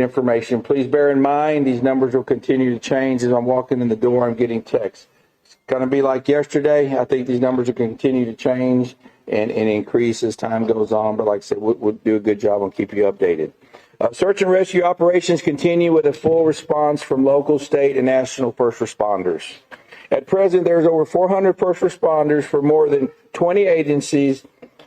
information. Please bear in mind these numbers will continue to change. As I'm walking in the door, I'm getting texts. It's going to be like yesterday. I think these numbers will continue to change and increase as time goes on. But like I said, we'll do a good job on keeping you updated. Search and rescue operations continue with a full response from local, state, and national first responders. At present, there's over 400 first responders for more than 20 agencies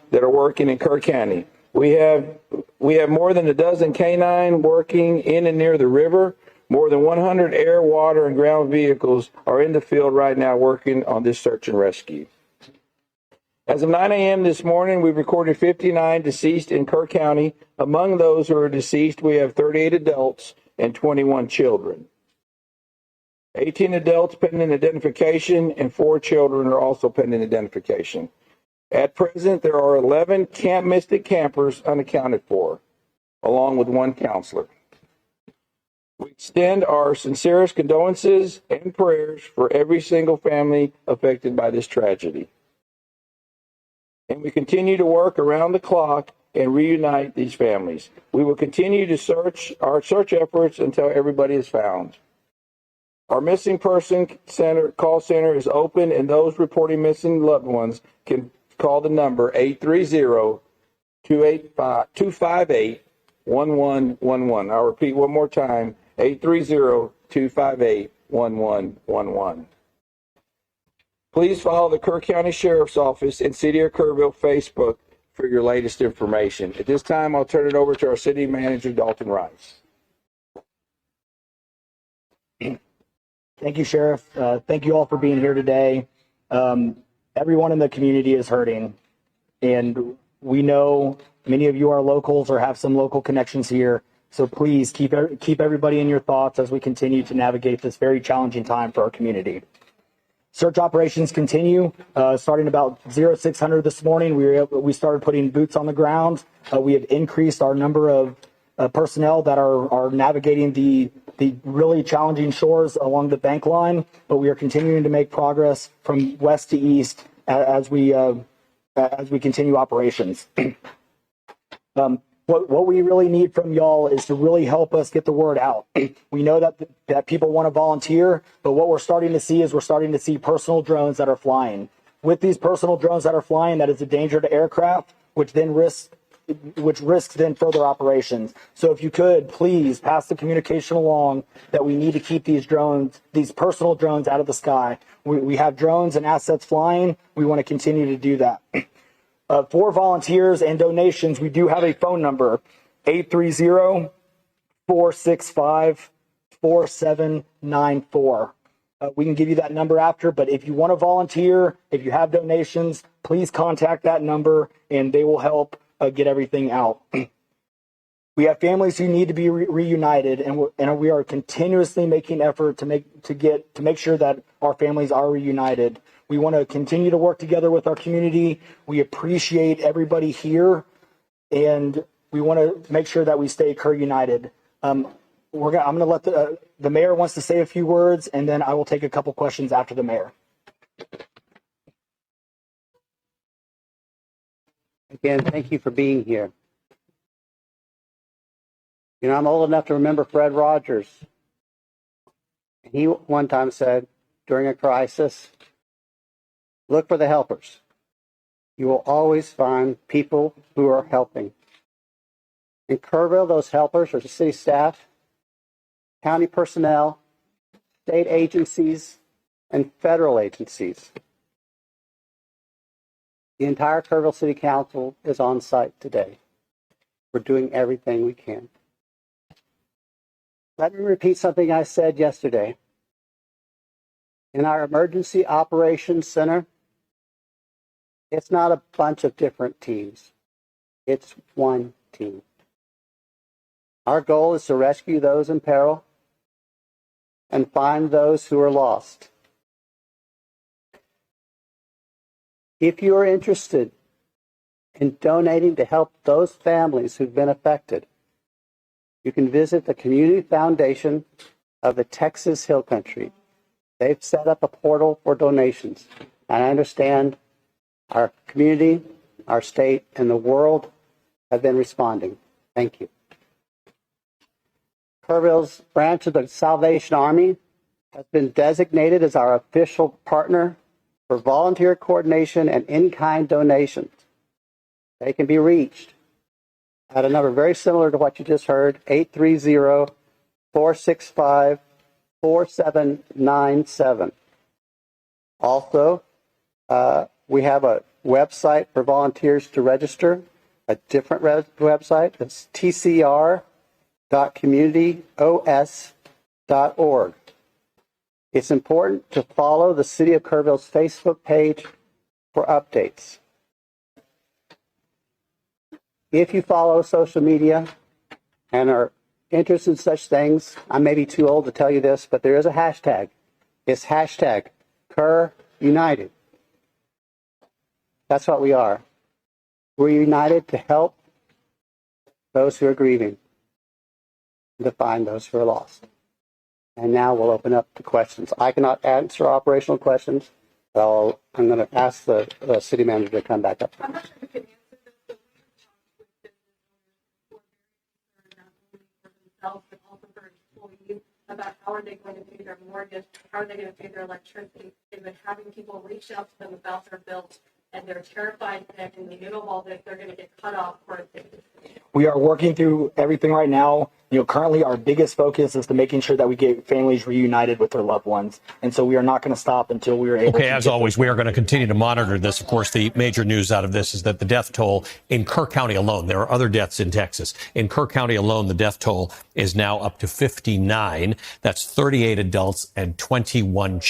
that are working in Kerry County. We have more than a dozen canine working in and near the river. More than 100 air, water, and ground vehicles are in the field right now working on this search and rescue. As of 9 a.m. this morning, we've recorded 59 deceased in Kerry County. Among those who are deceased, we have 38 adults and 21 children. 18 adults pending identification and 4 children are also pending identification. At present, there are 11 Camp Mystic campers unaccounted for, along with 1 counselor. We extend our sincerest condolences and prayers for every single family affected by this tragedy. And we continue to work around the clock and reunite these families. We will continue to our search efforts until everybody is found. Our missing person call center is open, and those reporting missing loved ones can call the number 830-258-1111. I'll repeat one more time, 830-258-1111. Please follow the Kerry County Sheriff's Office and City of Kerrville Facebook for your latest information. At this time, I'll turn it over to our City Manager, Dalton Rice. Thank you, Sheriff. Thank you all for being here today. Everyone in the community is hurting, and we know many of you are locals or have some local connections here. So please keep everybody in your thoughts as we continue to navigate this very challenging time for our community. Search operations continue. Starting about 0600 this morning, we started putting boots on the ground. We have increased our number of personnel that are navigating the really challenging shores along the bank line, but we are continuing to make progress from west to east as we continue operations. What we really need from y'all is to really help us get the word out. We know that people want to volunteer, but what we're starting to see is personal drones that are flying. With these personal drones that are flying, that is a danger to aircraft, which risks then further operations. So if you could, please pass the communication along that we need to keep these personal drones out of the sky. We have drones and assets flying. We want to continue to do that. For volunteers and donations, we do have a phone number, 830-465-4794. We can give you that number after, but if you want to volunteer, if you have donations, please contact that number and they will help get everything out. We have families who need to be reunited, and we are continuously making effort to make sure that our families are reunited. We want to continue to work together with our community. We appreciate everybody here, and we want to make sure that we stay Kerry united. I'm going to let the mayor wants to say a few words, and then I will take a couple questions after the mayor. Again, thank you for being here. You know, I'm old enough to remember Fred Rogers. He one time said, during a crisis, look for the helpers. You will always find people who are helping. In Kerrville, those helpers are the city staff, county personnel, state agencies, and federal agencies. The entire Kerrville City Council is on site today. We're doing everything we can. Let me repeat something I said yesterday. In our Emergency Operations Center, it's not a bunch of different teams. It's one team. Our goal is to rescue those in peril and find those who are lost. If you are interested in donating to help those families who've been affected, you can visit the Community Foundation of the Texas Hill Country. They've set up a portal for donations. And I understand our community, our state, and the world have been responding. Thank you. Kerrville's branch of the Salvation Army has been designated as our official partner for volunteer coordination and in-kind donations. They can be reached at a number very similar to what you just heard, 830-465-4797. Also, we have a website for volunteers to register, a different website. It's tcr.communityos.org. It's important to follow the City of Kerrville's Facebook page for updates. If you follow social media and are interested in such things, I may be too old to tell you this, but there is a hashtag. It's hashtag Kerr United. That's what we are. We're united to help those who are grieving, to find those who are lost. And now we'll open up to questions. I cannot answer operational questions, so I'm going to ask the city manager to come back up. I'm not sure if you can answer this, but we talked with businesses owners, not only for themselves, but also for employees, about how are they going to pay their mortgage, how are they going to pay their electricity. They've been having people reach out to them about their bills, and they're terrified that in the middle of all this, they're going to get cut off for a thing. We are working through everything right now. Currently our biggest focus is to making sure that we get families reunited with their loved ones. And so we are not going to stop until we are able to. Okay, as always, we are going to continue to monitor this. Of course, the major news out of this is that the death toll in Kerr County alone, there are other deaths in Texas. In Kerr County alone, the death toll is now up to 59. That's 38 adults and 21 children.